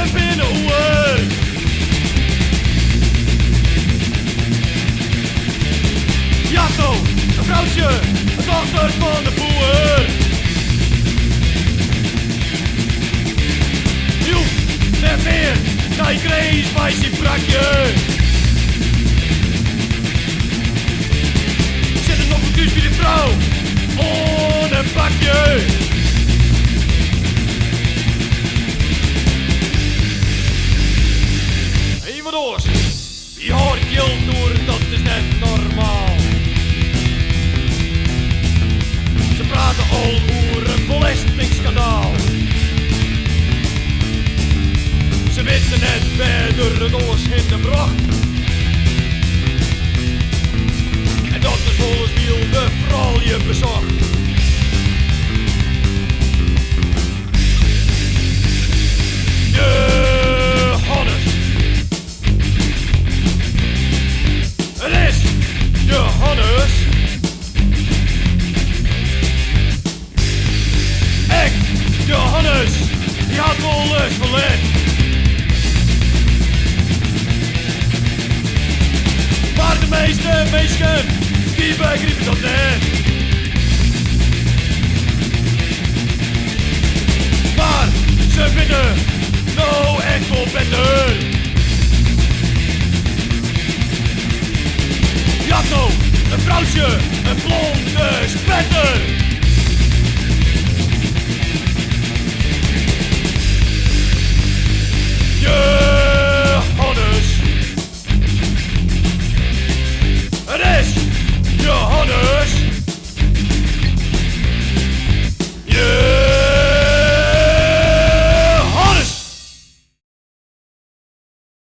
de binnenoer. Ja toch, een vrouwtje, een dochter van de boer. Joep, net weer, naar je kreeg bij zijn brakje. Zet het nog een kus bij de vrouw, on een bakje. Even door, wie hoort je door, dat is net normaal. Ze praten al over een belastingskanaal. Ze weten net verder het oors in de bracht. En dat is volgens Wiel de vrouw je bezocht. Johannes. Het is Johannes. Ik, Johannes, die had wel eens verlet. Maar de meeste mensen, die begrijpen dat net. Maar ze vinden nou echt wel beter. Ja toch, een vrouwtje, een blonde spetter.